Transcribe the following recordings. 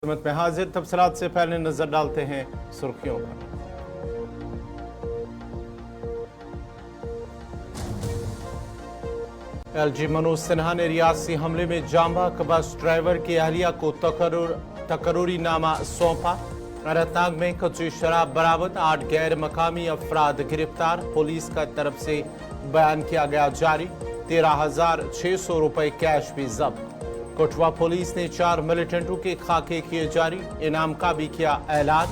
में हाजिर तफसीलात से पहले नजर डालते हैं सुर्खियों पर। एलजी मनोज सिन्हा ने रियासी हमले में जांबाक बस ड्राइवर की अहलिया को तकरूरी नामा सौंपा। अनंतनाग में कच्ची शराब बरामद, 8 गैर मकामी अफराद गिरफ्तार। पुलिस का तरफ से बयान किया गया जारी। 13,600 रुपए कैश भी जब्त। कठुआ पुलिस ने 4 मिलिटेंटों के खाके किए जारी। इनाम का भी किया ऐलान।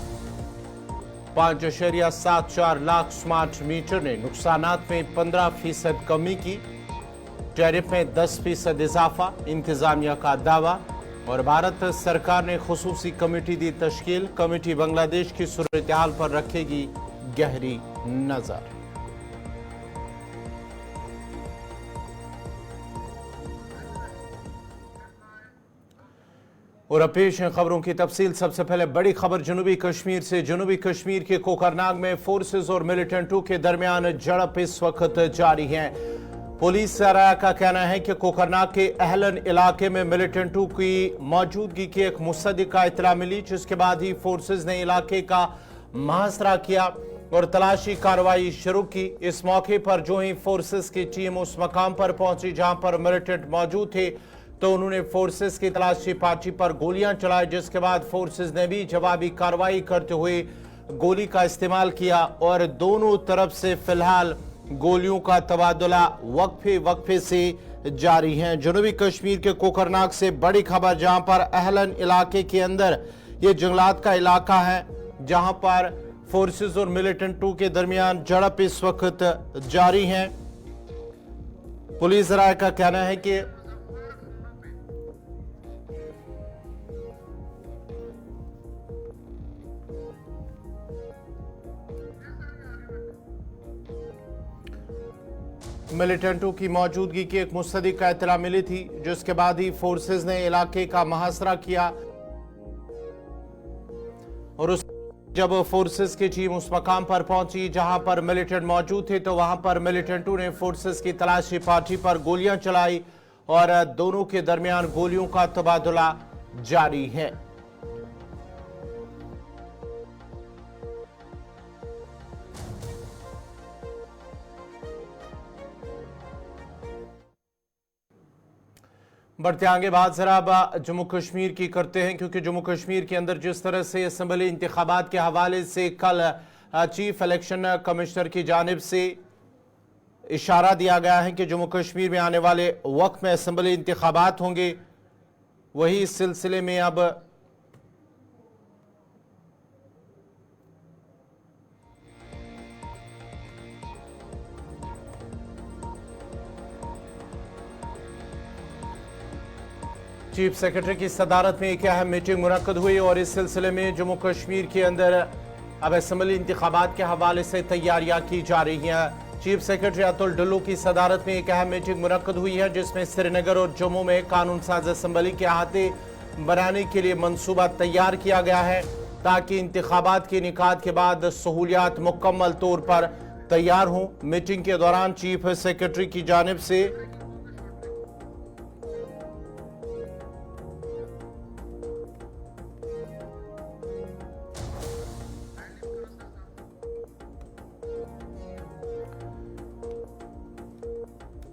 5.74 लाख स्मार्ट मीटर ने नुकसानात में 15% कमी की। टैरिफ में 10% इजाफा, इंतजामिया का दावा। और भारत सरकार ने खुसूसी कमेटी दी तश्कील। कमेटी बांग्लादेश की सूरत-ए-हाल पर रखेगी गहरी नजर। और अब पेश हैं खबरों की तफसील। सबसे पहले बड़ी खबर जनूबी कश्मीर से। जनूबी कश्मीर के कोकरनाग में फोर्सेस और मिलिटेंटों के दरमियान झड़प इस वक्त जारी है। पुलिस सराया का कहना है कि कोकरनाग के अहलन इलाके में मिलिटेंटों की मौजूदगी की एक मुसद्दिका इत्तला मिली, जिसके बाद ही फोर्सेस ने इलाके का मुहासरा किया और तलाशी कार्रवाई शुरू की। इस मौके पर जो ही फोर्सेस की टीम उस मकाम पर पहुंची जहां पर मिलिटेंट मौजूद थे, तो उन्होंने फोर्सेस की तलाशी पार्टी पर गोलियां चलाई, जिसके बाद फोर्सेस ने भी जवाबी कार्रवाई करते हुए गोली का इस्तेमाल किया और दोनों तरफ से फिलहाल गोलियों का तबादला वक्फे से जारी है। जनूबी कश्मीर के कोकरनाग से बड़ी खबर, जहां पर अहलन इलाके के अंदर ये जंगलात का इलाका है, जहां पर फोर्सेस और मिलिटेंटों के दरमियान झड़प इस वक्त जारी है। पुलिस राय का कहना है कि मिलिटेंटों की मौजूदगी की एक मुस्तदिका इत्तला मिली थी, जिसके बाद ही फोर्सेस ने इलाके का मुहासरा किया और जब फोर्सेस की टीम उस मकाम पर पहुंची जहां पर मिलिटेंट मौजूद थे, तो वहां पर मिलिटेंटों ने फोर्सेस की तलाशी पार्टी पर गोलियां चलाई और दोनों के दरमियान गोलियों का तबादला जारी है। बढ़ते आगे बात जरा अब जम्मू कश्मीर की करते हैं, क्योंकि जम्मू कश्मीर के अंदर जिस तरह से असेंबली इंतखाबात के हवाले से कल चीफ इलेक्शन कमिश्नर की जानिब से इशारा दिया गया है कि जम्मू कश्मीर में आने वाले वक्त में असेंबली इंतखाबात होंगे, वही इस सिलसिले में अब चीफ सेक्रेटरी की सदारत में एक अहम मीटिंग मुनक्कद हुई और इस सिलसिले में जम्मू कश्मीर के अंदर अब असेंबली इंतखाबात के हवाले से तैयारियां की जा रही हैं। चीफ सेक्रेटरी अतुल डुल्लू की सदारत में एक अहम मीटिंग मुनक्कद हुई है, जिसमें श्रीनगर और जम्मू में कानून साज असेंबली के अहाते बनाने के लिए मंसूबा तैयार किया गया है, ताकि इंतखाबात के इनेकाद के बाद सहूलियात मुकम्मल तौर पर तैयार हों। मीटिंग के दौरान चीफ सेक्रेटरी की जानिब से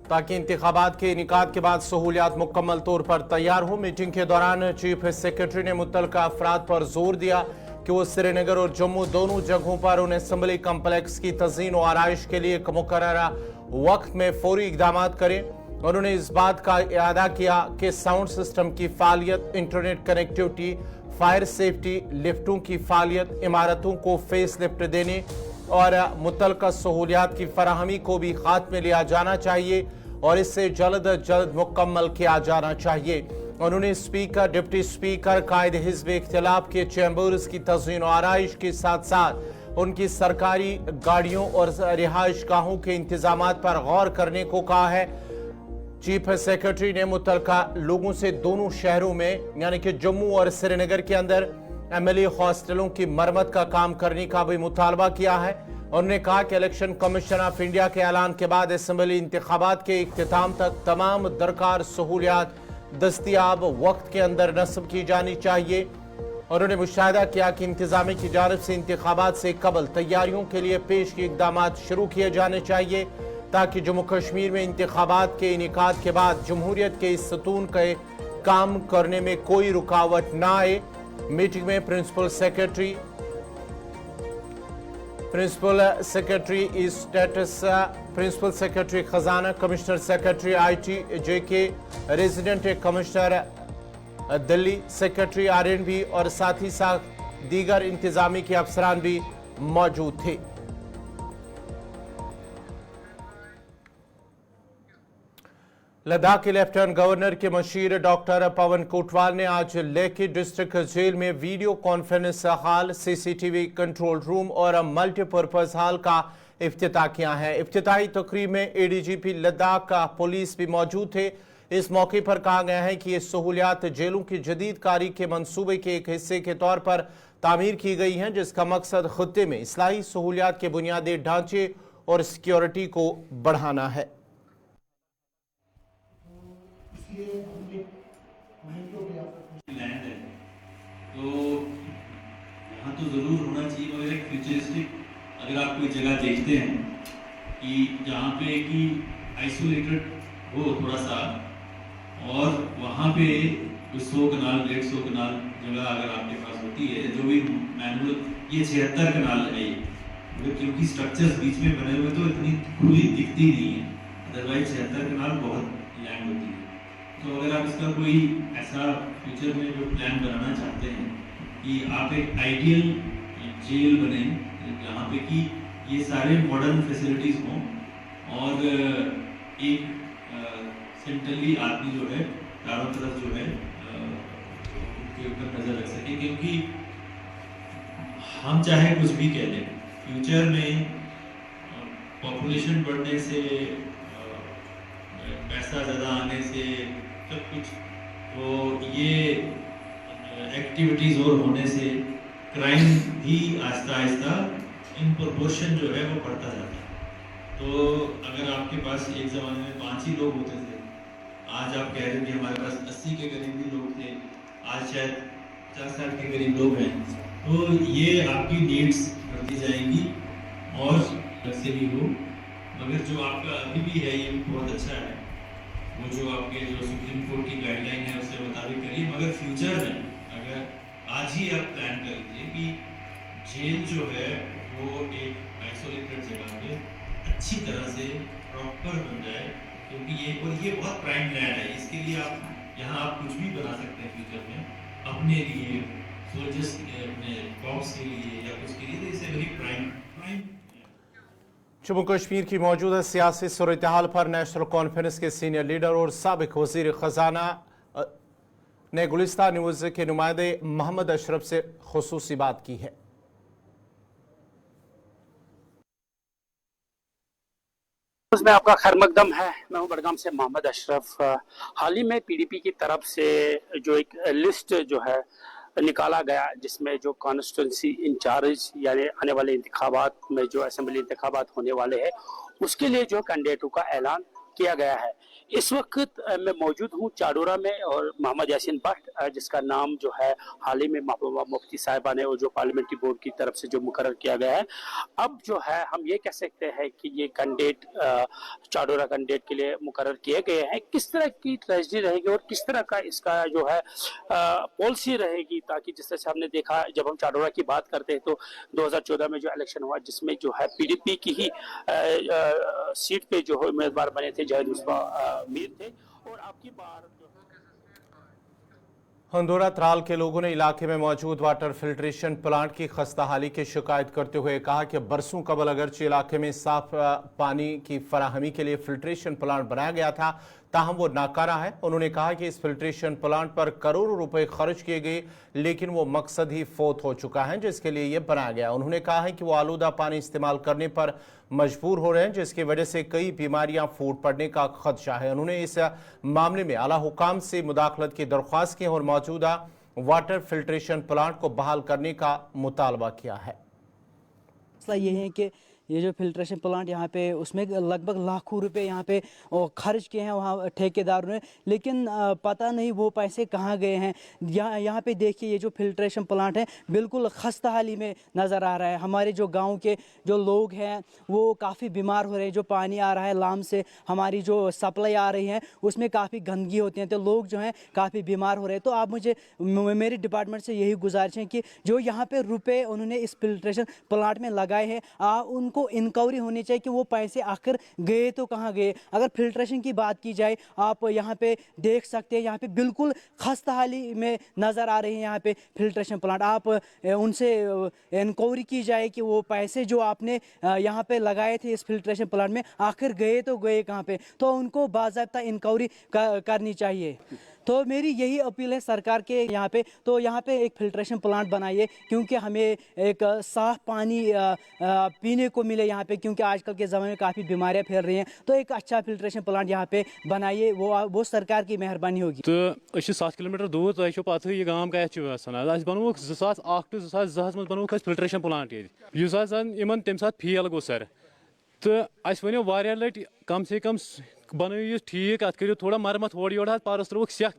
ताकि इंतखाबात के इनेकाद के बाद सहूलियात मुकम्मल तौर पर तैयार हो। मीटिंग के दौरान चीफ सेक्रेटरी ने मुतल्लिका अफराद पर जोर दिया कि वो श्रीनगर और जम्मू दोनों जगहों पर उन असेंबली कम्प्लेक्स की तज़ीन और आराइश के लिए एक मुकर्ररा वक्त में फौरी इक़दाम करें। उन्होंने इस बात का इरादा किया कि साउंड सिस्टम की फालियत, इंटरनेट कनेक्टिविटी, फायर सेफ्टी, लिफ्टों की फालियत, इमारतों को फेस लिफ्ट देने और मुतल्लिका सहूलियात की फराहमी को भी हाथ में लिया जाना चाहिए और इससे जल्द अज जल्द मुकम्मल किया जाना चाहिए। उन्होंने स्पीकर, डिप्टी स्पीकर, कायद हिज़्ब इख्तिलाफ के चैम्बर्स की तज़ीन और आराइश के साथ साथ उनकी सरकारी गाड़ियों और रिहाइश गाहों के इंतजामात पर गौर करने को कहा है। चीफ सेक्रेटरी ने मुतल्लिका लोगों से दोनों शहरों में यानी कि जम्मू और श्रीनगर के अंदर एमएलए हॉस्टलों की मरम्मत का काम करने का भी मुतालबा किया है। उन्होंने कहा कि इलेक्शन कमीशन ऑफ इंडिया के ऐलान के बाद असेंबली इंतखाबात के इख्तिताम तक तमाम दरकार सहूलियात दस्तयाब वक्त के अंदर नस्ब की जानी चाहिए उन्होंने मुशाहिदा किया कि इंतजामी की जानिब से इंतखाबात से कबल तैयारियों के लिए पेश की इकदाम शुरू किए जाने चाहिए ताकि जम्मू कश्मीर में इंतखाबात के इनेकाद के बाद जमहूरियत के इस सतून के काम करने में कोई रुकावट ना आए। मीटिंग में principal secretary status, principal secretary खजाना, commissioner secretary IT JK, resident commissioner Delhi, secretary RNB और साथ ही साथ दीगर इंतजामी के अफसरान भी मौजूद थे। लद्दाख के लेफ्टिनेंट गवर्नर के मशीर डॉक्टर पवन कोटवाल ने आज लेह डिस्ट्रिक्ट जेल में video conference hall, CCTV control room और मल्टीपर्पज हॉल का इफ्तिताह किया है। इफ्तिताही तकरीब में ADGP लद्दाख का पुलिस भी मौजूद थे। इस मौके पर कहा गया है कि ये सहूलियात जेलों की जदीद कारी के मंसूबे के एक हिस्से के तौर पर तामीर की गई हैं, जिसका मकसद खत्ते में इस्लाही सहूलियात के बुनियादी ढांचे और सिक्योरिटी को बढ़ाना है। लैंड है तो यहाँ तो ज़रूर होना चाहिए, मगर एक फ्यूचरिस्टिक अगर आप कोई जगह देखते हैं कि जहाँ पे कि आइसोलेटेड हो थोड़ा सा, और वहाँ पे 100 कनाल 150 कनाल जगह अगर आपके पास होती है, जो भी मैनुअल, ये 76 कनाल है ये, मगर क्योंकि स्ट्रक्चर्स बीच में बने हुए तो इतनी खुली दिखती नहीं है, अदरवाइज 76 कनाल बहुत लैंड होती है। तो अगर आप इसका कोई ऐसा फ्यूचर में जो प्लान बनाना चाहते हैं कि आप एक आइडियल जेल बने जहाँ पे कि ये सारे मॉडर्न फैसिलिटीज़ हों और एक सेंट्रली आदमी जो है चारों तरफ जो है उनके ऊपर नज़र रख सके, क्योंकि हम चाहे कुछ भी कह दें, फ्यूचर में पॉपुलेशन बढ़ने से, पैसा ज़्यादा आने से, सब कुछ, तो ये एक्टिविटीज़ और होने से क्राइम भी आहिस्ता आहिस्ता इन प्रोपोर्शन जो है वो बढ़ता जाता है। तो अगर आपके पास एक ज़माने में 5 ही लोग होते थे, आज आप कह रहे हैं कि हमारे पास 80 के करीब भी लोग थे, आज शायद 50-60 के करीब लोग हैं, तो ये आपकी नीड्स बढ़ती जाएंगी और वैसे भी हो, मगर जो आपका अभी भी है ये बहुत अच्छा है, वो जो आपके जो सुप्रीम कोर्ट की गाइडलाइन है उसके मुताबिक करिए, मगर फ्यूचर में अगर आज ही आप प्लान कर लीजिए कि जेल जो है वो एक आइसोलेटेड जगह पे अच्छी तरह से प्रॉपर बन जाए, क्योंकि ये बहुत प्राइम लैंड है, इसके लिए आप यहाँ आप कुछ भी बना सकते हैं फ्यूचर में अपने लिए, सोल्जर्स अपने कॉप्स के लिए या कुछ के लिए, तो इसे वेरी प्राइम। जम्मू कश्मीर की मौजूदा सियासी सूरत-ए-हाल पर नेशनल कॉन्फ्रेंस के सीनियर लीडर और साबिक वजीर खजाना ने गुलिस्तान न्यूज़ के नुमाइंदे मोहम्मद अशरफ से खुसूसी बात की है। उसमें आपका खैर मकदम है। मैं हूं बडगाम से मोहम्मद अशरफ। हाल ही में PDP की तरफ से जो एक लिस्ट जो है निकाला गया, जिसमें जो कॉन्स्टिट्यूंसी इंचार्ज यानी आने वाले इंतखाबात में जो असेंबली इंतखाबात होने वाले हैं उसके लिए जो कैंडिडेटों का ऐलान किया गया है। इस वक्त मैं मौजूद हूँ चाडोरा में और मोहम्मद यासीन भट्ट, जिसका नाम जो है हाल ही में महबूबा मुफ्ती साहिबा ने और जो पार्लियामेंट्री बोर्ड की तरफ से जो मुकर्रर किया गया है, अब जो है हम ये कह सकते हैं कि ये कैंडिडेट चाडोरा कैंडिडेट के लिए मुकर्रर किए गए हैं। किस तरह की ट्रेजडी रहेगी और किस तरह का इसका जो है पॉलिसी रहेगी, ताकि जिस तरह से हमने देखा जब हम चाडोरा की बात करते हैं तो 2014 में जो इलेक्शन हुआ जिसमें जो है PDP की ही सीट पे जो उम्मीदवार बने थे जाहिद मुस्तफा मीर थे, और आपकी बार हंदोरा त्राल के लोगों ने इलाके में मौजूद वाटर फिल्ट्रेशन प्लांट की खस्ताहाली की शिकायत करते हुए कहा कि बरसों कबल अगरचे इलाके में साफ पानी की फराहमी के लिए फिल्ट्रेशन प्लांट बनाया गया था, ताहम वो नाकारा है। उन्होंने कहा कि इस फिल्ट्रेशन प्लांट पर करोड़ों रुपए खर्च किए गए, लेकिन वो मकसद ही फोत हो चुका है जिसके लिए ये बनाया गया। उन्होंने कहा है कि वो आलूदा पानी इस्तेमाल करने पर मजबूर हो रहे हैं, जिसकी वजह से कई बीमारियां फूट पड़ने का खदशा है। उन्होंने इस मामले में आला हुकाम से मुदाखलत की दरख्वास्त की और मौजूदा वाटर फिल्ट्रेशन प्लांट को बहाल करने का मुतालबा किया है। मसला ये है कि ये जो फिल्ट्रेशन प्लांट यहाँ पे उसमें लगभग लाखों रुपए यहाँ पे खर्च किए हैं वहाँ ठेकेदारों ने, लेकिन पता नहीं वो पैसे कहाँ गए हैं। यहाँ पे देखिए ये जो फिल्ट्रेशन प्लांट है बिल्कुल खस्ता हाली में नज़र आ रहा है। हमारे जो गाँव के जो लोग हैं वो काफ़ी बीमार हो रहे हैं। जो पानी आ रहा है लाम से, हमारी जो सप्लाई आ रही है उसमें काफ़ी गंदगी होती है, तो लोग जो हैं काफ़ी बीमार हो रहे हैं। तो आप मुझे मेरी डिपार्टमेंट से यही गुजारिश है कि जो यहाँ पे रुपए उन्होंने इस फिल्ट्रेशन प्लांट में लगाए हैं उनको इंक्वायरी होनी चाहिए कि वो पैसे आखिर गए तो कहाँ गए। अगर फिल्ट्रेशन की बात की जाए, आप यहाँ पे देख सकते हैं यहाँ पे बिल्कुल खस्ता हाली में नज़र आ रही है यहाँ पे फिल्ट्रेशन प्लांट। आप उनसे इंक्वायरी की जाए कि वो पैसे जो आपने यहाँ पे लगाए थे इस फिल्ट्रेशन प्लांट में आखिर गए तो गए कहाँ पे, तो उनको बाज़ाब्ता इंक्वायरी करनी चाहिए। तो मेरी यही अपील है सरकार के यहाँ पे, तो यहाँ पे एक फिल्ट्रेशन प्लांट बनाइए क्योंकि हमें एक साफ़ पानी पीने को मिले यहाँ पे, क्योंकि आजकल के ज़माने में काफ़ी बीमारियाँ फैल रही हैं। तो एक अच्छा फिल्ट्रेशन प्लांट यहाँ पे बनाइए, वो सरकार की मेहरबानी होगी। तो 7 किलोमीटर दूर तो पता यह गाँव कत बनोक 2001 to 2002 मज बनोक फिल्ट्रेशन प्लांट ये तम सात फेल गो सर, तो अस वो वारिया लट कम से कम बनू ठीक, अत करो थोड़ा मरम्मत ओर योर परस त्रुक सेख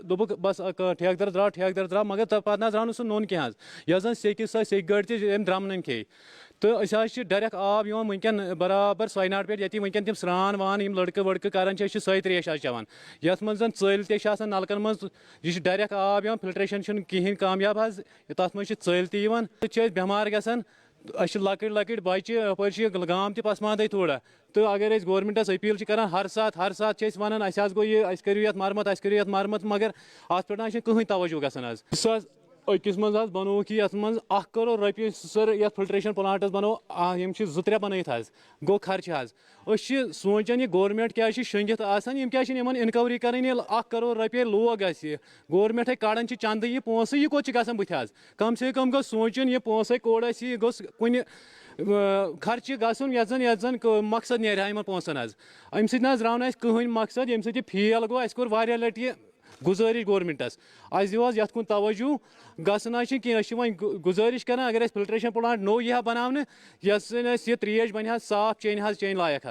दोक बस ठेकेदार द्राव मगर पे द्राव सह नोन कह यह जन सेक गड़ तम द्रमन खे। तो डायरेक्ट आब वनकन बराबर सयनाट पे ये वनकन तम स्रान वान लड़के वड़के करान सही त्रेश चवान ये मज चल नलकन मज यह डायरेक्ट आब फिल्ट्रेशन कहें कामयाब तथ मज चल बेमार गसान लकट बच्चे अपर गाँव तह पसमानद थोड़ा। तो अगर गवर्नमेंटस अपील कर हर सात वन गो ये करो मरम्मत मगर अत पे कहीं तवज्जो गसान। 2021 मज बनोक ये मज 1 करोड़ रुपये सर ये फिल्ट्रेशन प्लांटस बनो यम 2-3 बनत गो खर्च सोचान ये गवर्नमेंट क्या शंगित क्या इनक्वायरी कर 1 करोड़ रुपये लोग गवर्नमेंट कड़ान चंद यह पोस यह कोत ग बुथ कम से कम गो सोचन यह पोस कोड़ कुन खर्च गसन यन मकसद नेर इन पोसन अम सो कहीं मकसद ये सत फेल गो अस कोर लट यह गुजारिश गवर्नमेंटस ये कुन तवज्जो गसन कह गुजारिश कर अगर फिल्ट्रेशन प्लांट नो यह बनाने यह त्रेश बन साफ चेन लायक।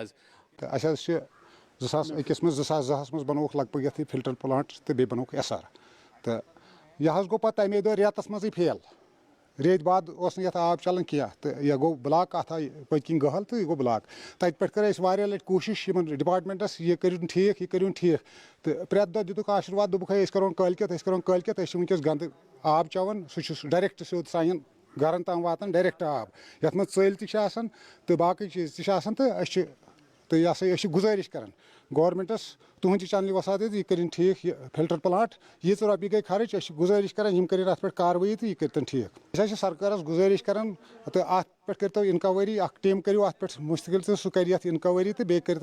तो 2021 में 2002 मज बनोक लगभग ये फिल्टर प्लांट तो बे बनोक SR, तो यह गो पे तमे दह रेतस मज फेल, रेत बाद ये आब चलान क्या, तो यह गो ब्लाक अत पत्किन गहल तो यह गो ब्लाक तत पे कर लट कोशिश डिपार्टमेंटस यह करूँ ठीक तो प्रेत दह दितुक आशीर्वाद दोक करो कलकत वनकस गंद आब चवान सह डायरेक्ट सोद सान गरन तम वातान डायरेक्ट आब ये मज चल तो बाकी चीज तो यह सा गुजारिश कर गवर्नमेंटस तुहद चैनल वसात यह कर ठीक फिल्टर प्लांट ये रुपये गई खर्च गुजारिश कर अत पे कार्रवाई तो यह कर ठीक। सरकार गुजारिश कर तो अत पे करो इनक्वायरी टीम करो अत पे मुस्तकिल तो सह कर इनक्वायरी तो बे कर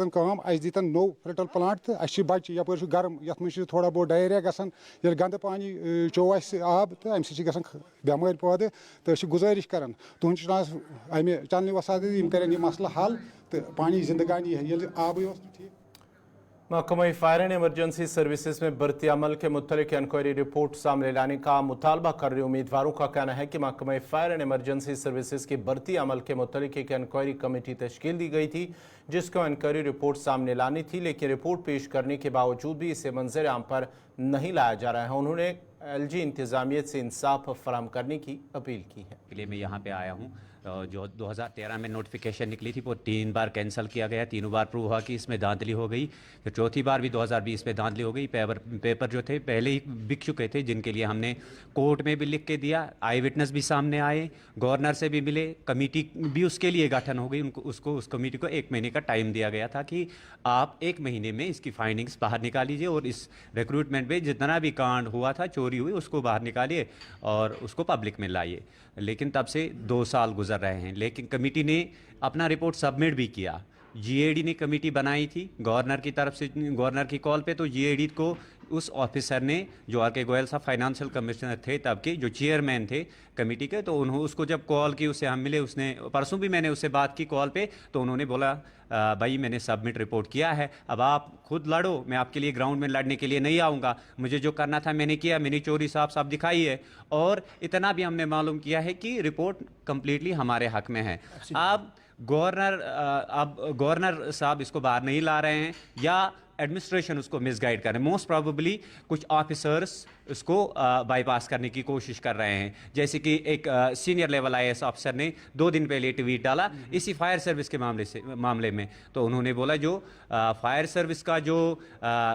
दीतन नो फिल्टर प्लांट तो बच्चे यपर गर्म ये मज थोड़ा बहुत डायरिया गसान ये गंद पानी चो आब तो अम स बेमार पैदा तो गुजारिश कर तुहद अमे चैनल वसात कर मसला हल तो पानी जिंदगानी है आब ठीक। महकमा फायर एंड इमरजेंसी सर्विसेज में बढ़ती अमल के मुतल्लिक इंक्वायरी रिपोर्ट सामने लाने का मुतालबा कर रहे उम्मीदवारों का कहना है कि महकमा फायर एंड इमरजेंसी सर्विसेज की बढ़ती अमल के मुतल्लिक एक इंक्वायरी कमेटी तश्कील दी गई थी जिसको इंक्वायरी रिपोर्ट सामने लानी थी, लेकिन रिपोर्ट पेश करने के बावजूद भी इसे मंजर आम पर नहीं लाया जा रहा है। उन्होंने LG इंतजामियत से इंसाफ फराहम करने की अपील की है। के लिए मैं यहाँ पे आया हूँ जो 2013 में नोटिफिकेशन निकली थी वो 3 बार कैंसिल किया गया, तीनों बार प्रूव हुआ कि इसमें धांधली हो गई, फिर चौथी बार भी 2020 में धांधली हो गई। पेपर जो थे पहले ही बिक चुके थे जिनके लिए हमने कोर्ट में भी लिख के दिया, आई विटनेस भी सामने आए, गवर्नर से भी मिले, कमेटी भी उसके लिए गठन हो गई। उस कमेटी को 1 महीने का टाइम दिया गया था कि आप 1 महीने में इसकी फाइंडिंग्स बाहर निकालीजिए और इस रिक्रूटमेंट में जितना भी कांड हुआ था, चोरी हुई, उसको बाहर निकालिए और उसको पब्लिक में लाइए। लेकिन तब से 2 साल गुजर रहे हैं, लेकिन कमेटी ने अपना रिपोर्ट सबमिट भी किया। GAD ने कमेटी बनाई थी गवर्नर की तरफ से, गवर्नर की कॉल पे, तो GAD को उस ऑफिसर ने, जो आर के गोयल साहब फाइनेंशियल कमिश्नर थे तब के, जो चेयरमैन थे कमेटी के, तो उन्होंने उसको जब कॉल की, उससे हम मिले, उसने परसों भी मैंने उससे बात की कॉल पे, तो उन्होंने बोला भाई मैंने सबमिट रिपोर्ट किया है, अब आप खुद लड़ो, मैं आपके लिए ग्राउंड में लड़ने के लिए नहीं आऊँगा, मुझे जो करना था मैंने किया, मैंने चोरी साफ दिखाई है। और इतना भी हमने मालूम किया है कि रिपोर्ट कम्प्लीटली हमारे हक में है। अब गवर्नर साहब इसको बाहर नहीं ला रहे हैं या एडमिनिस्ट्रेशन उसको मिसगाइड कर रहे हैं। मोस्ट प्रोबेबली कुछ ऑफिसर्स उसको बाईपास करने की कोशिश कर रहे हैं। जैसे कि एक सीनियर लेवल आईएएस ऑफिसर ने 2 दिन पहले ट्वीट डाला इसी फायर सर्विस के मामले में, तो उन्होंने बोला जो फायर सर्विस का जो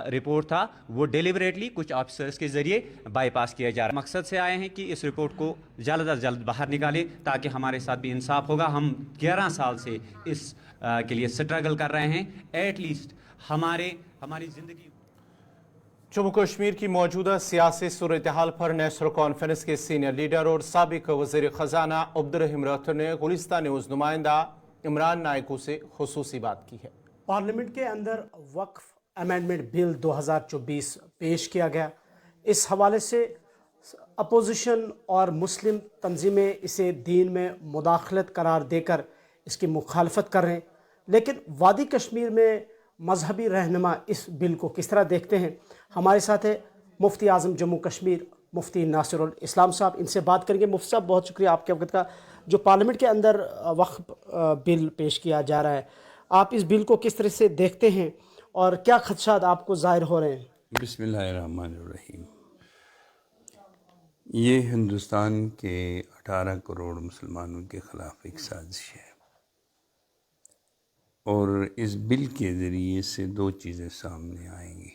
रिपोर्ट था वो डिलिबरेटली कुछ ऑफिसर्स के ज़रिए बाईपास किया जा रहा है। मकसद से आए हैं कि इस रिपोर्ट को जल्द अज जल्द बाहर निकालें ताकि हमारे साथ भी इंसाफ होगा। हम 11 साल से इस के लिए स्ट्रगल कर रहे हैं, एटलीस्ट हमारी ज़िंदगी। जम्मू कश्मीर की मौजूदा सियासी सूरत हाल पर नेशनल कॉन्फ्रेंस के सीनियर लीडर और साबिक वज़ीर ख़जाना अब्दुर्रहीम राठौर ने गुलिस्तां न्यूज़ नुमाइंदा इमरान नायकू से खुसूसी बात की है। पार्लियामेंट के अंदर वक्फ अमेंडमेंट बिल 2024 पेश किया गया। इस हवाले से अपोजिशन और मुस्लिम तंजीमें इसे दीन में मुदाखलत करार देकर इसकी मुखालफत कर रहे हैं, लेकिन वादी कश्मीर में मजहबी रहनुमा इस बिल को किस तरह देखते हैं। हमारे साथ है मुफ्ती आज़म जम्मू कश्मीर मुफ्ती नासिरुल इस्लाम साहब, इनसे बात करेंगे। मुफ्ती साहब बहुत शुक्रिया आपके वक्त का। जो पार्लियामेंट के अंदर वक्फ बिल पेश किया जा रहा है, आप इस बिल को किस तरह से देखते हैं और क्या खदशात आपको ज़ाहिर हो रहे हैं? बिस्मिल्लाहिर्रहमानिर्रहीम। ये हिंदुस्तान के 18 करोड़ मुसलमानों के ख़िलाफ़ एक साजिश है और इस बिल के ज़रिए से 2 चीज़ें सामने आएंगी।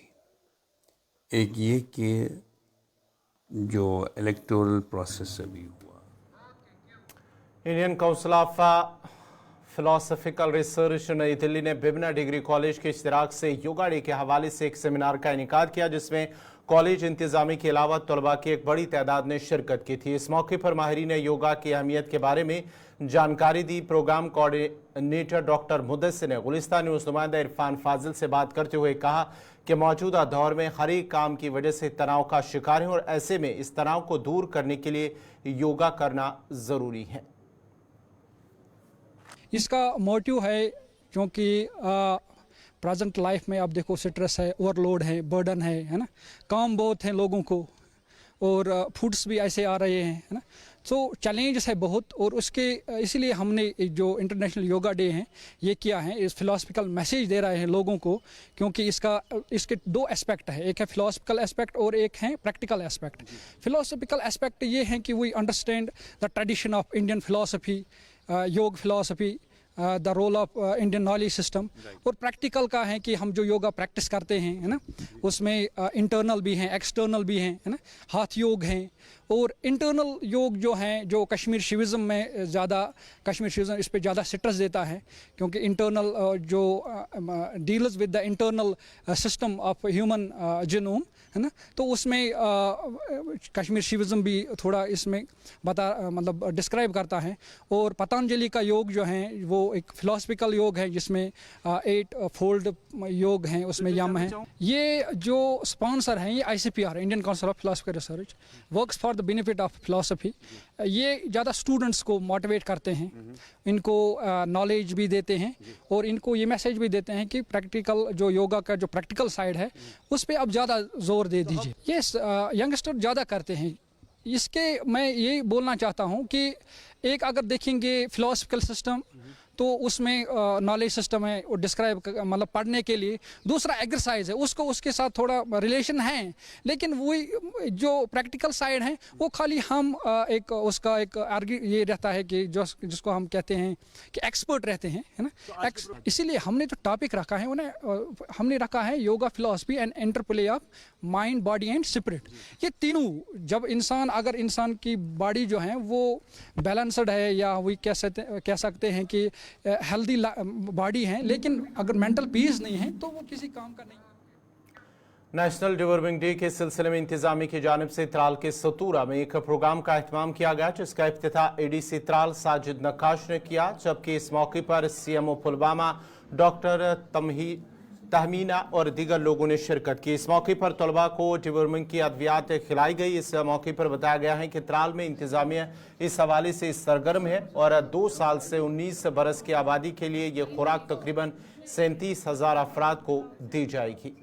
एक ये कि जो इलेक्टोरल प्रोसेस अभी हुआ, Indian council of philosophical research नई दिल्ली ने बिबना डिग्री कॉलेज के इश्तिराक से योगा डे के हवाले से एक सेमिनार का इनेकाद किया, जिसमें कॉलेज इंतजामी के अलावा तलबा की एक बड़ी तादाद ने शिरकत की थी। इस मौके पर माहिरीन ने योगा की अहमियत के बारे में जानकारी दी। प्रोग्राम कोऑर्डिनेटर डॉक्टर मुदस्सिर ने गुलिस्तां न्यूज़ नुमाइंदा इरफान फाजिल से बात करते हुए कहा कि मौजूदा दौर में हर एक काम की वजह से तनाव का शिकार है और ऐसे में इस तनाव को दूर करने के लिए योगा करना ज़रूरी है। इसका मोटिव है क्योंकि प्रेजेंट लाइफ में आप देखो स्ट्रेस है, ओवरलोड है, बर्डन है ना, काम बहुत है लोगों को और फूड्स भी ऐसे आ रहे हैं, है ना, तो चैलेंजेस है बहुत। और उसके इसीलिए हमने जो इंटरनेशनल योगा डे है ये किया है, इस फिलोसफिकल मैसेज दे रहे हैं लोगों को, क्योंकि इसके 2 एस्पेक्ट है, एक है फिलोसफिकल एस्पेक्ट और एक है प्रैक्टिकल एस्पेक्ट। फिलोसफिकल एस्पेक्ट ये है कि we understand the tradition of Indian philosophy, yoga philosophy, the role of Indian knowledge system. और प्रैक्टिकल का है कि हम जो योगा प्रैक्टिस करते हैं, है ना, उसमें इंटरनल भी हैं, एक्सटर्नल भी हैं, है ना, हाथ योग हैं। और इंटरनल योग जो हैं, जो कश्मीर शिविज़म में ज़्यादा, कश्मीर शिविज़म इस पे ज़्यादा स्ट्रेस देता है, क्योंकि इंटरनल जो deals with the internal system of human genome, है ना, तो उसमें कश्मीर शिविज़म भी थोड़ा इसमें मतलब डिस्क्राइब करता है। और पतंजलि का योग जो है वो एक फिलोसफिकल योग है जिसमें 8 फोल्ड योग हैं, उसमें यम है। ये जो स्पॉन्सर हैं ये ICPR, Indian council of philosophical research, works for the benefit of philosophy. ये ज़्यादा स्टूडेंट्स को मोटिवेट करते हैं, इनको नॉलेज भी देते हैं और इनको ये मैसेज भी देते हैं कि प्रैक्टिकल जो योगा का जो प्रैक्टिकल साइड है उस पर आप ज़्यादा जोर दे दीजिए। ये यंगस्टर ज़्यादा करते हैं। इसके मैं ये बोलना चाहता हूँ कि एक अगर देखेंगे फिलोसफिकल सिस्टम तो उसमें नॉलेज सिस्टम है, वो डिस्क्राइब मतलब पढ़ने के लिए। दूसरा एक्सरसाइज है, उसको उसके साथ थोड़ा रिलेशन है, लेकिन वही जो प्रैक्टिकल साइड है वो खाली हम एक उसका एक ये रहता है कि जिसको हम कहते हैं कि एक्सपर्ट रहते हैं, है ना। इसीलिए हमने जो टॉपिक रखा है उन्हें हमने रखा है yoga philosophy and interplay of mind, body and spirit. ये तीनों जब अगर इंसान की बॉडी जो है वो बैलेंस्ड है, या वही कह सकते हैं कि हेल्दी बॉडी है, लेकिन अगर मेंटल पीस नहीं है तो वो किसी काम का नहीं। नेशनल डिवर्मिंग डे के सिलसिले में इंतजामी की जानिब से त्राल के सतूरा में एक प्रोग्राम का एहतमाम किया गया, जिसका इफ्तिताह ADC त्राल साजिद नक्काश ने किया, जबकि इस मौके पर CMO पुलवामा डॉक्टर तहमीना और दीगर लोगों ने शिरकत की। इस मौके पर तलबा को डिवर्मिंग की अद्वियात खिलाई गई। इस मौके पर बताया गया है कि त्राल में इंतजामिया इस हवाले से सरगर्म है और 2 साल से 19 बरस की आबादी के लिए ये खुराक तकरीबन 37,000 अफराद को दी जाएगी।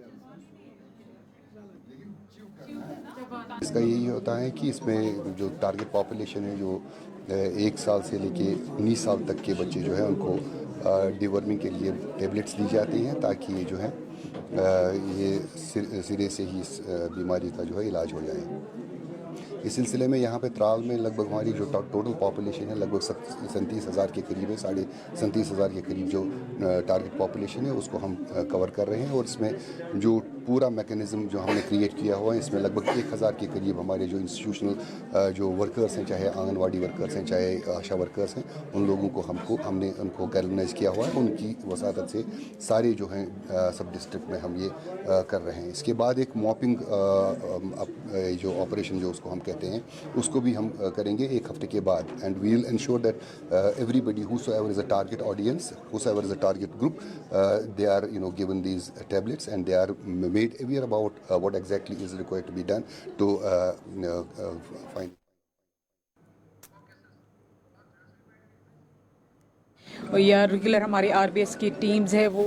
इसका यही होता है कि इसमें जो टारगेट पॉपुलेशन है, जो 1 साल से लेके 19 साल तक के बच्चे जो है उनको डिवर्मिंग के लिए टेबलेट्स दी जाती हैं, ताकि ये जो है ये सिरे से ही इस बीमारी का जो है इलाज हो जाए। इस सिलसिले में यहाँ पे त्राल में लगभग हमारी जो टोटल पॉपुलेशन है लगभग 37,000 के करीब है, 37,500 के करीब जो टारगेट पॉपुलेशन है उसको हम कवर कर रहे हैं। और इसमें जो पूरा मैकेनिज़्म जो हमने क्रिएट किया हुआ है, इसमें लगभग 1,000 के करीब हमारे जो इंस्टीट्यूशनल जो वर्कर्स हैं, चाहे आंगनवाड़ी वर्कर्स हैं, चाहे आशा वर्कर्स हैं, उन लोगों को हमने उनको गैल्वनाइज़ किया हुआ है। उनकी वसादत से सारे जो हैं सब डिस्ट्रिक्ट में हम ये कर रहे हैं। इसके बाद एक मॉपिंग जो ऑपरेशन जो उसको हम कहते हैं, उसको भी हम करेंगे 1 हफ्ते के बाद। And we will ensure that everybody whosoever is a target audience, whosoever is a target group, they are given these tablets and they are made aware about what exactly is required to be done to find. या regular हमारे RBS की teams है वो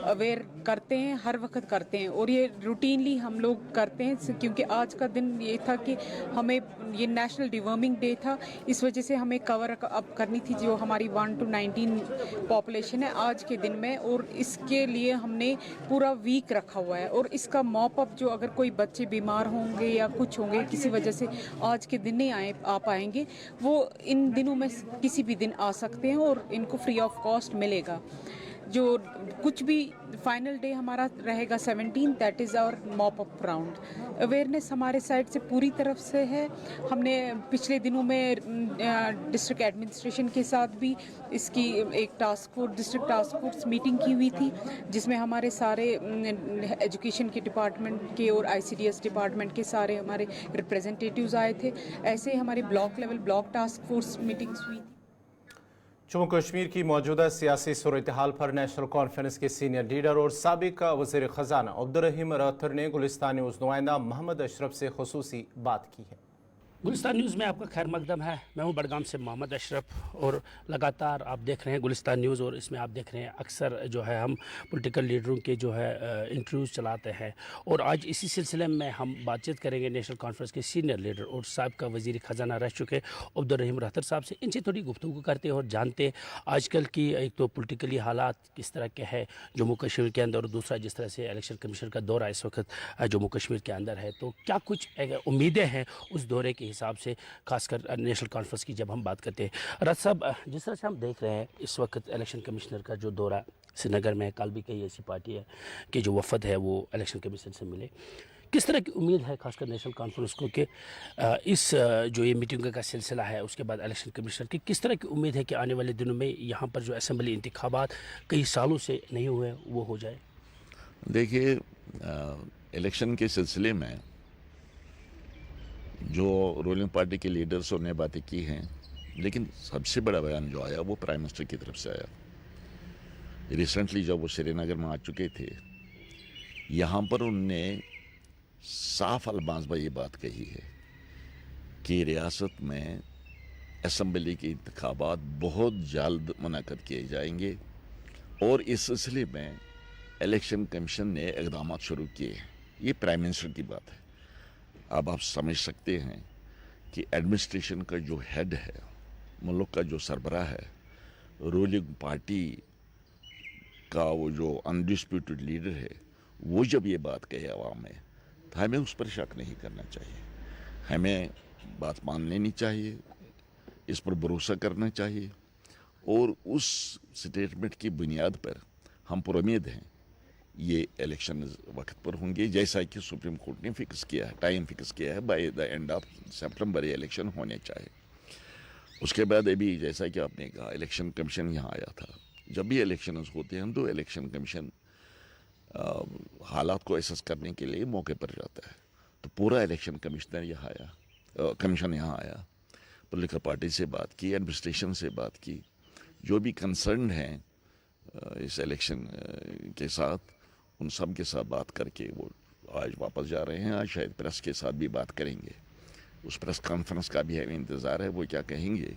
aware करते हैं, हर वक्त करते हैं और ये रूटीनली हम लोग करते हैं, क्योंकि आज का दिन ये था कि हमें ये नेशनल डिवर्मिंग डे था, इस वजह से हमें कवर अप करनी थी जो हमारी 1 to 19 पॉपुलेशन है आज के दिन में। और इसके लिए हमने पूरा वीक रखा हुआ है और इसका मॉप अप जो अगर कोई बच्चे बीमार होंगे या कुछ होंगे किसी वजह से आज के दिन नहीं आ पाएंगे, वो इन दिनों में किसी भी दिन आ सकते हैं और इनको फ्री ऑफ कॉस्ट मिलेगा। जो कुछ भी फाइनल डे हमारा रहेगा 17, that is our mop up round. Awareness हमारे साइड से पूरी तरफ से है। हमने पिछले दिनों में डिस्ट्रिक्ट एडमिनिस्ट्रेशन के साथ भी इसकी एक डिस्ट्रिक्ट टास्क फोर्स मीटिंग की हुई थी, जिसमें हमारे सारे एजुकेशन के डिपार्टमेंट के और ICDS डिपार्टमेंट के सारे हमारे रिप्रेजेंटेटिव्स आए थे। ऐसे ही हमारी block level block task force meetings हुई थी। जम्मू कश्मीर की मौजूदा सियासी सूरत हाल पर नेशनल कॉन्फ्रेंस के सीनियर लीडर और साबिक वज़ीर ख़जाना अब्दुर्रहीम राथर ने गुलिस्तान न्यूज़ नुमाइंदा मोहम्मद अशरफ से खुसूसी बात की है। गुलिस्तान न्यूज़ में आपका खैर मकदम है। मैं हूं बड़गाम से मोहम्मद अशरफ और लगातार आप देख रहे हैं गुलिस्तान न्यूज़, और इसमें आप देख रहे हैं अक्सर जो है हम पॉलिटिकल लीडरों के जो है इंटरव्यूज़ चलाते हैं। और आज इसी सिलसिले में हम बातचीत करेंगे नेशनल कॉन्फ्रेंस के सीनियर लीडर और साबिक़ वज़ीर ख़जाना रह चुके अब्दुर्रहीम राथर साहब से। इनसे थोड़ी गुफ्तगू करते और जानते आजकल की एक तो पॉलिटिकली हालात किस तरह के है जम्मू कश्मीर के अंदर, और दूसरा जिस तरह से इलेक्शन कमीशन का दौरा इस वक्त जम्मू कश्मीर के अंदर है, तो क्या कुछ उम्मीदें हैं उस दौरे के हिसाब से, खासकर नेशनल कॉन्फ्रेंस की जब हम बात करते हैं। राज साहब, जिस तरह से हम देख रहे हैं इस वक्त इलेक्शन कमिश्नर का जो दौरा श्रीनगर में है, कल भी कई ऐसी पार्टी है कि जो वफद है वो इलेक्शन कमीशन से मिले, किस तरह की उम्मीद है खासकर नेशनल कॉन्फ्रेंस को कि इस जो ये मीटिंग का सिलसिला है उसके बाद इलेक्शन कमिश्नर की किस तरह की उम्मीद है कि आने वाले दिनों में यहाँ पर जो असेंबली इंतखाबात कई सालों से नहीं हुए वो हो जाए? देखिए, इलेक्शन के सिलसिले में जो रूलिंग पार्टी के लीडर्स ने बातें की हैं, लेकिन सबसे बड़ा बयान जो आया वो प्राइम मिनिस्टर की तरफ से आया। रिसेंटली जब वो श्रीनगर में आ चुके थे, यहाँ पर उनने साफ अल्फाज में ये बात कही है कि रियासत में असम्बली के इंतखाबात बहुत जल्द मुनक़द किए जाएंगे और इस सिलसिले में इलेक्शन कमीशन ने इक़दाम शुरू किए हैं। ये प्राइम मिनिस्टर की बात है। अब आप समझ सकते हैं कि एडमिनिस्ट्रेशन का जो हेड है, मुल्क का जो सरबराह है, रूलिंग पार्टी का वो जो अनडिस्प्यूटेड लीडर है, वो जब ये बात कहे अवाम में, तो हमें उस पर शक नहीं करना चाहिए। हमें बात मान लेनी चाहिए, इस पर भरोसा करना चाहिए और उस स्टेटमेंट की बुनियाद पर हम पर उम्मीद हैं ये इलेक्शन वक्त पर होंगे, जैसा कि सुप्रीम कोर्ट ने फिक्स किया है, टाइम फिक्स किया है, बाय द एंड ऑफ सितंबर ये इलेक्शन होने चाहिए। उसके बाद अभी जैसा कि आपने कहा, इलेक्शन कमीशन यहाँ आया था। जब भी इलेक्शन होते हैं तो इलेक्शन कमीशन हालात को एसेस करने के लिए मौके पर जाता है। तो पूरा इलेक्शन कमीशन यहाँ आया, पॉलिटिकल पार्टी से बात की, एडमिनिस्ट्रेशन से बात की, जो भी कंसर्न हैं इस इलेक्शन के साथ, उन सब के साथ बात करके वो आज वापस जा रहे हैं। आज शायद प्रेस के साथ भी बात करेंगे, उस प्रेस कॉन्फ्रेंस का भी हमें इंतज़ार है वो क्या कहेंगे।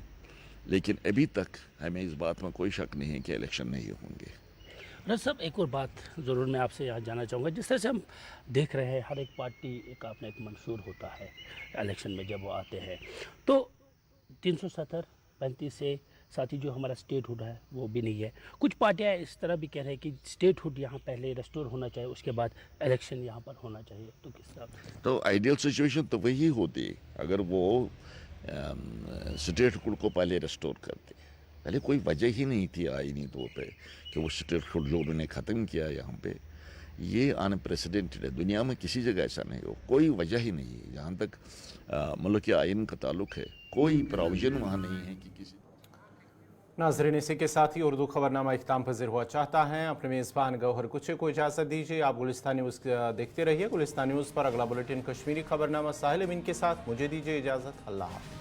लेकिन अभी तक हमें इस बात में कोई शक नहीं है कि इलेक्शन नहीं होंगे। रज साहब, एक और बात ज़रूर मैं आपसे यहाँ जानना चाहूँगा। जिस तरह से हम देख रहे हैं हर एक पार्टी का अपना एक मंशूर होता है इलेक्शन में जब वो आते हैं, तो 370 35 से साथ ही जो हमारा स्टेट हुड है वो भी नहीं है। कुछ पार्टियाँ इस तरह भी कह रहे हैं कि स्टेट हुड यहाँ पहले रेस्टोर होना चाहिए, उसके बाद इलेक्शन यहाँ पर होना चाहिए। तो किस तरह? तो आइडियल सिचुएशन तो वही होती अगर वो स्टेट हुड को पहले रेस्टोर करते। पहले कोई वजह ही नहीं थी आईनी तौर पे कि वो स्टेट हुड जो उन्होंने ख़त्म किया यहाँ पे, ये अनप्रेसिडेंटेड है। दुनिया में किसी जगह ऐसा नहीं हो, कोई वजह ही नहीं है। जहाँ तक मुल्क के आइन का ताल्लुक है, कोई प्रोविजन वहाँ नहीं है कि किसी। नाज़रीन, इसी के साथ ही उर्दू खबरनामा इख्तिताम पज़ीर हुआ चाहता है। अपने मेज़बान गौहर कुछे को इजाज़त दीजिए। आप गुलिस्तान न्यूज़ देखते रहिए। गुलिस्तान न्यूज़ पर अगला बुलेटिन कश्मीरी खबरनामा साहिल अमीन के साथ मुझे दीजिए इजाज़त। अल्लाह हाफ़िज़।